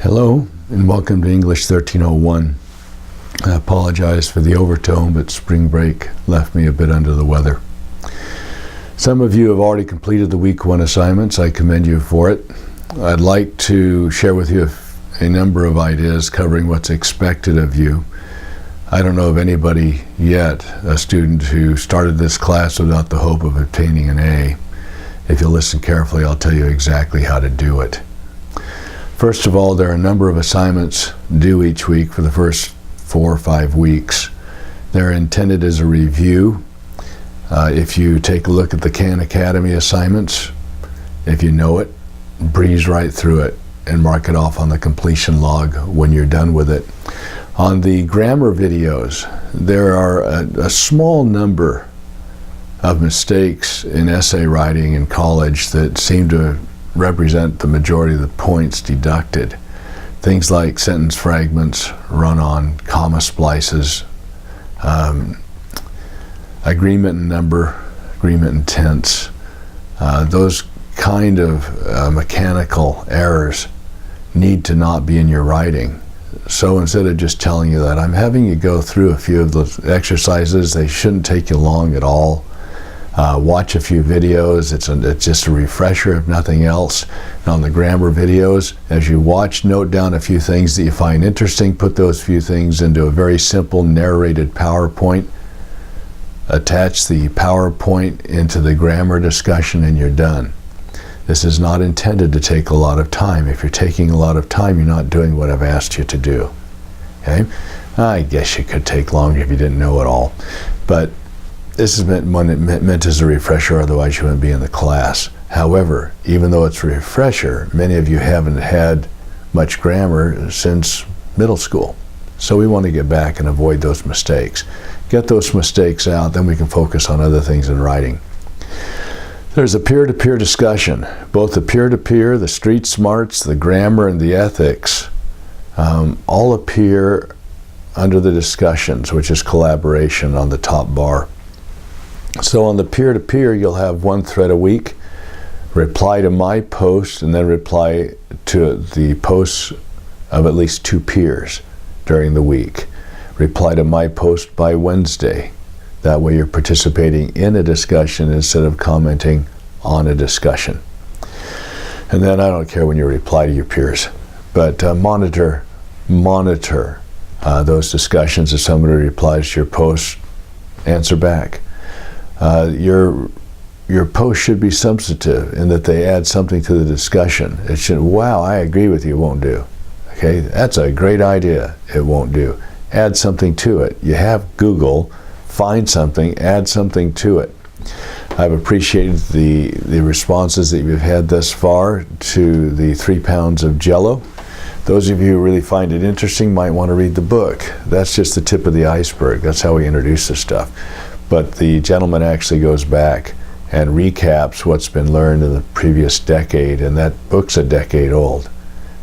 Hello and welcome to English 1301. I apologize for the overtone, but spring break left me a bit under the weather. Some of you have already completed the week 1 assignments. I commend you for it. I'd like to share with you a number of ideas covering what's expected of you. I don't know of anybody yet, a student who started this class without the hope of obtaining an A. If you listen carefully, I'll tell you exactly how to do it. First of all, there are a number of assignments due each week for the first 4 or 5 weeks. They're intended as a review. If you take a look at the Khan Academy assignments, if you know it, breeze right through it and mark it off on the completion log when you're done with it. On the grammar videos, there are a small number of mistakes in essay writing in college that seem to represent the majority of the points deducted. Things like sentence fragments, run-on, comma splices, agreement in number, agreement in tense, those kind of mechanical errors need to not be in your writing. So instead of just telling you that, I'm having you go through a few of those exercises. They shouldn't take you long at all. Watch a few videos. It's just a refresher, if nothing else. And on the grammar videos, as you watch, note down a few things that you find interesting. Put those few things into a very simple narrated PowerPoint. Attach the PowerPoint into the grammar discussion and you're done. This is not intended to take a lot of time. If you're taking a lot of time, you're not doing what I've asked you to do. Okay? I guess you could take longer if you didn't know it all. But this is meant as a refresher, otherwise you wouldn't be in the class. However, even though it's a refresher, many of you haven't had much grammar since middle school. So we want to get back and avoid those mistakes. Get those mistakes out, then we can focus on other things in writing. There's a peer-to-peer discussion. Both the peer-to-peer, the street smarts, the grammar, and the ethics all appear under the discussions, which is collaboration on the top bar. So on the peer-to-peer, you'll have 1 thread a week, reply to my post, and then reply to the posts of at least 2 peers during the week. Reply to my post by Wednesday. That way you're participating in a discussion instead of commenting on a discussion. And then I don't care when you reply to your peers, but monitor those discussions. If somebody replies to your post, answer back. Your post should be substantive in that they add something to the discussion. It should, wow, I agree with you, won't do. Okay, that's a great idea, it won't do. Add something to it. You have Google, find something, add something to it. I've appreciated the responses that you've had thus far to the 3 pounds of Jell-O. Those of you who really find it interesting might want to read the book. That's just the tip of the iceberg. That's how we introduce this stuff. But the gentleman actually goes back and recaps what's been learned in the previous decade, and that book's a decade old.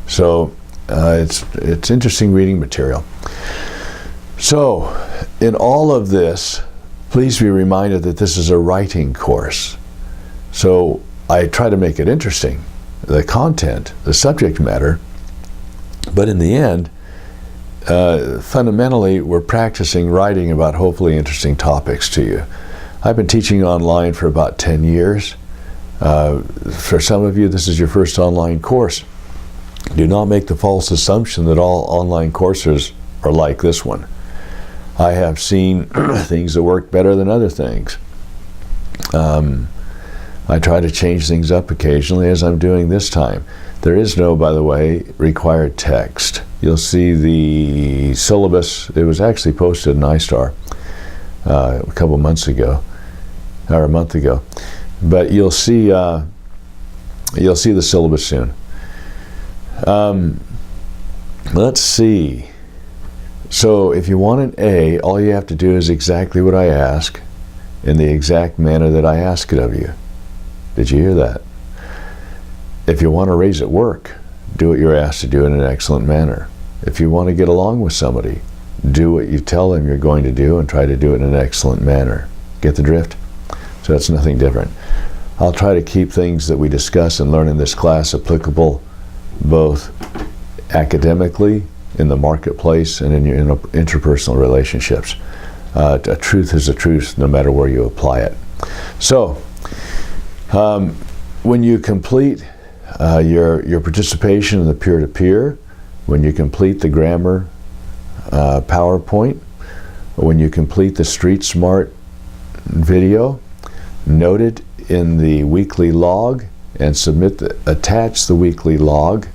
So it's interesting reading material. So in all of this, please be reminded that this is a writing course. So I try to make it interesting, the content, the subject matter, but in the end, fundamentally, we're practicing writing about hopefully interesting topics to you. I've been teaching online for about 10 years. For some of you, this is your first online course. Do not make the false assumption that all online courses are like this one. I have seen things that work better than other things. I try to change things up occasionally, as I'm doing this time. There is no, by the way, required text. You'll see the syllabus. It was actually posted in iStar a couple months ago, or a month ago. But you'll see the syllabus soon. Let's see. So if you want an A, all you have to do is exactly what I ask in the exact manner that I ask it of you. Did you hear that? If you want to raise at work, do what you're asked to do in an excellent manner. If you want to get along with somebody, do what you tell them you're going to do and try to do it in an excellent manner. Get the drift? So that's nothing different. I'll try to keep things that we discuss and learn in this class applicable both academically, in the marketplace, and in your interpersonal relationships. A truth is a truth no matter where you apply it. So, when you complete your participation in the peer-to-peer, when you complete the grammar PowerPoint, when you complete the Street Smart video, note it in the weekly log and attach the weekly log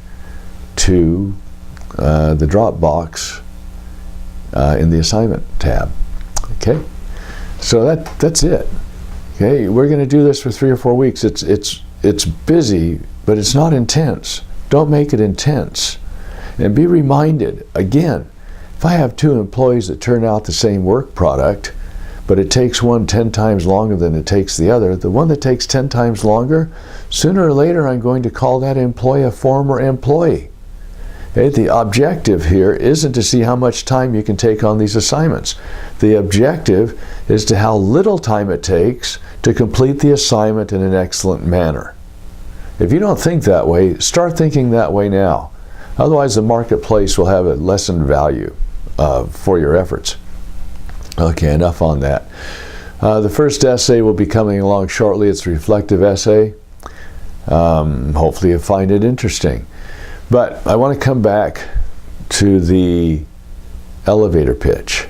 to the Dropbox in the assignment tab. Okay, so that's it. Okay, we're going to do this for 3 or 4 weeks. It's busy, but it's not intense. Don't make it intense. And be reminded, again, if I have 2 employees that turn out the same work product, but it takes one 10 times longer than it takes the other, the one that takes 10 times longer, sooner or later I'm going to call that employee a former employee. Okay? The objective here isn't to see how much time you can take on these assignments. The objective is to how little time it takes to complete the assignment in an excellent manner. If you don't think that way, start thinking that way now. Otherwise, the marketplace will have a lessened value for your efforts. Okay, enough on that. The first essay will be coming along shortly. It's a reflective essay. Hopefully you'll find it interesting. But I want to come back to the elevator pitch.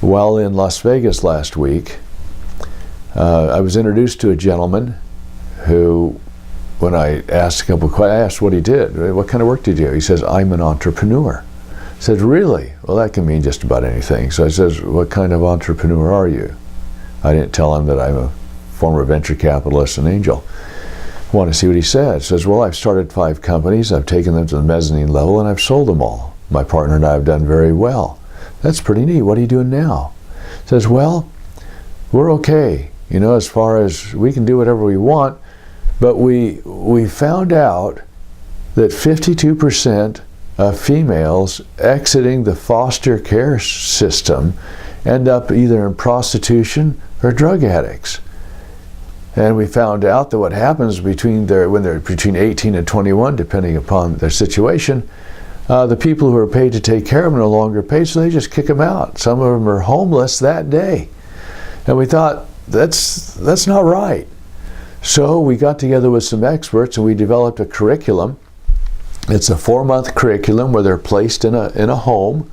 While in Las Vegas last week, I was introduced to a gentleman who, when I asked a couple of questions, I asked what he did. What kind of work did he do? He says, I'm an entrepreneur. I said, really? Well, that can mean just about anything. So I says, what kind of entrepreneur are you? I didn't tell him that I'm a former venture capitalist and angel. I want to see what he said. He says, well, I've started 5 companies. I've taken them to the mezzanine level, and I've sold them all. My partner and I have done very well. That's pretty neat. What are you doing now? He says, well, we're okay. You know, as far as we can do whatever we want, but we found out that 52% of females exiting the foster care system end up either in prostitution or drug addicts. And we found out that what happens when they're between 18 and 21, depending upon their situation, the people who are paid to take care of them are no longer paid, so they just kick them out. Some of them are homeless that day. And we thought, that's not right. So we got together with some experts and we developed a curriculum. It's a 4-month curriculum where they're placed in a home.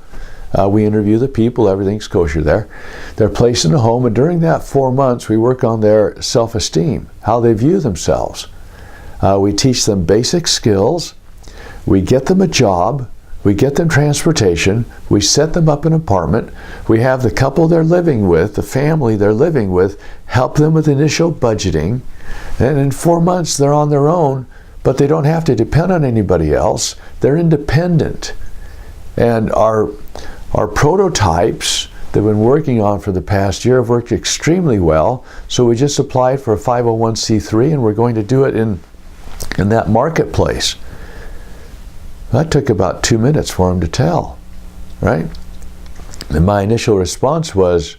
We interview the people, everything's kosher there. They're placed in a home, and during that 4 months we work on their self-esteem, how they view themselves. We teach them basic skills, we get them a job, we get them transportation, we set them up an apartment, we have the couple they're living with, the family they're living with, help them with initial budgeting, and in 4 months they're on their own, but they don't have to depend on anybody else. They're independent. And our prototypes that we've been working on for the past year have worked extremely well, so we just applied for a 501c3 and we're going to do it in that marketplace. That took about 2 minutes for him to tell, right? And my initial response was,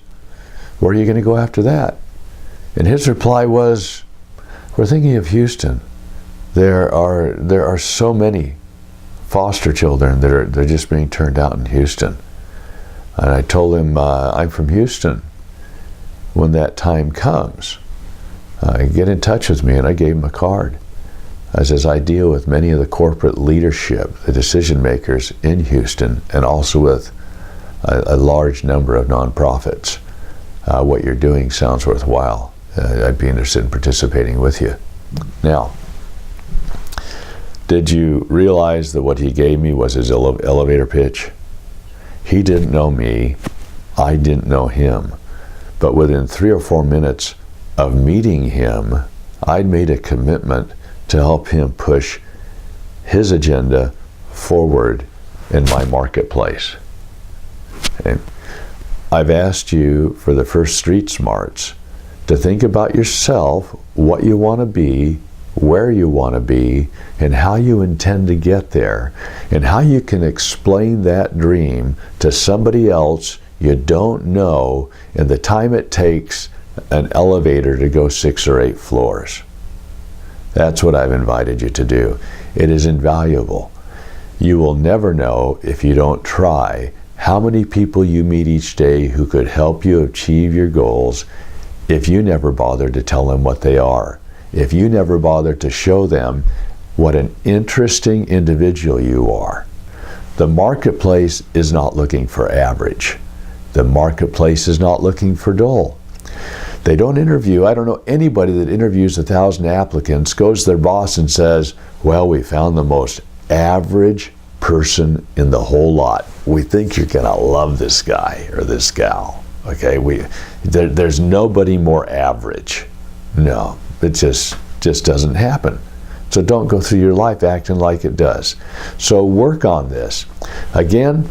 where are you going to go after that? And his reply was, we're thinking of Houston. There are so many foster children that they're just being turned out in Houston. And I told him, I'm from Houston. When that time comes, get in touch with me. And I gave him a card. I says, I deal with many of the corporate leadership, the decision makers in Houston, and also with a large number of nonprofits. What you're doing sounds worthwhile. I'd be interested in participating with you. Now, did you realize that what he gave me was his elevator pitch? He didn't know me, I didn't know him. But within 3 or 4 minutes of meeting him, I'd made a commitment to help him push his agenda forward in my marketplace. Okay. I've asked you for the first Street Smarts to think about yourself, what you want to be, where you want to be, and how you intend to get there, and how you can explain that dream to somebody else you don't know in the time it takes an elevator to go 6 or 8 floors. That's what I've invited you to do. It is invaluable. You will never know, if you don't try, how many people you meet each day who could help you achieve your goals if you never bother to tell them what they are. If you never bother to show them what an interesting individual you are. The marketplace is not looking for average. The marketplace is not looking for dull. They don't interview. I don't know anybody that interviews 1,000 applicants, goes to their boss and says, well, we found the most average person in the whole lot. We think you're going to love this guy or this gal. Okay, there's nobody more average. No, it just doesn't happen. So don't go through your life acting like it does. So work on this. Again,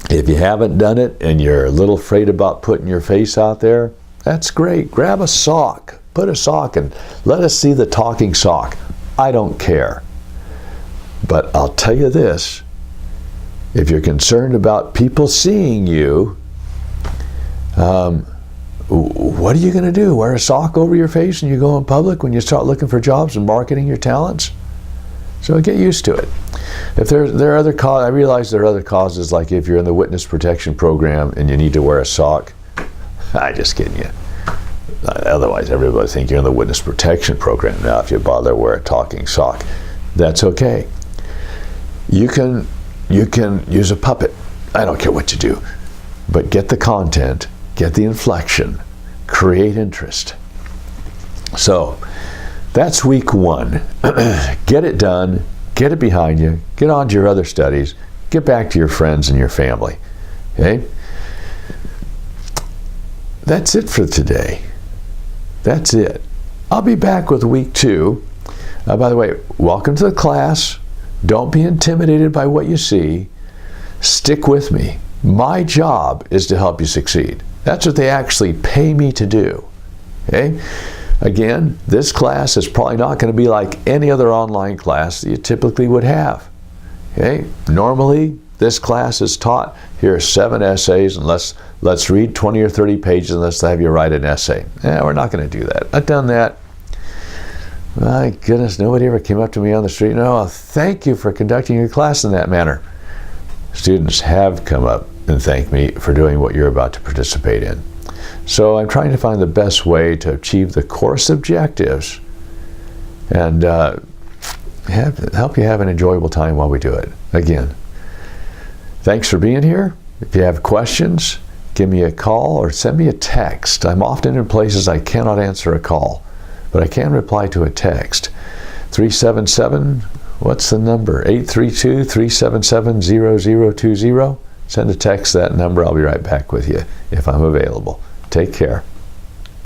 if you haven't done it and you're a little afraid about putting your face out there, that's great. Grab a sock, put a sock and let us see the talking sock. I don't care. But I'll tell you this, if you're concerned about people seeing you, what are you going to do? Wear a sock over your face and you go in public when you start looking for jobs and marketing your talents? So get used to it. If there are other causes, I realize there are other causes, like if you're in the witness protection program and you need to wear a sock. I'm just kidding you. Otherwise, everybody would think you're in the witness protection program. Now, if you bother to wear a talking sock, that's okay. You can use a puppet. I don't care what you do, but get the content, get the inflection, create interest. So that's week 1. Get it done, get it behind you, get on to your other studies, get back to your friends and your family. Okay? That's it for today. That's it. I'll be back with week 2. By the way, welcome to the class. Don't be intimidated by what you see. Stick with me. My job is to help you succeed. That's what they actually pay me to do. Okay? Again, this class is probably not going to be like any other online class that you typically would have. Okay? Normally, this class is taught, here are 7 essays, and let's read 20 or 30 pages and let's have you write an essay. We're not going to do that. I've done that. My goodness, nobody ever came up to me on the street. No, thank you for conducting your class in that manner. Students have come up and thanked me for doing what you're about to participate in. So I'm trying to find the best way to achieve the course objectives and help you have an enjoyable time while we do it. Again, thanks for being here. If you have questions, give me a call or send me a text. I'm often in places I cannot answer a call, but I can reply to a text. 377, what's the number? 832-377-0020. Send a text to that number. I'll be right back with you if I'm available. Take care.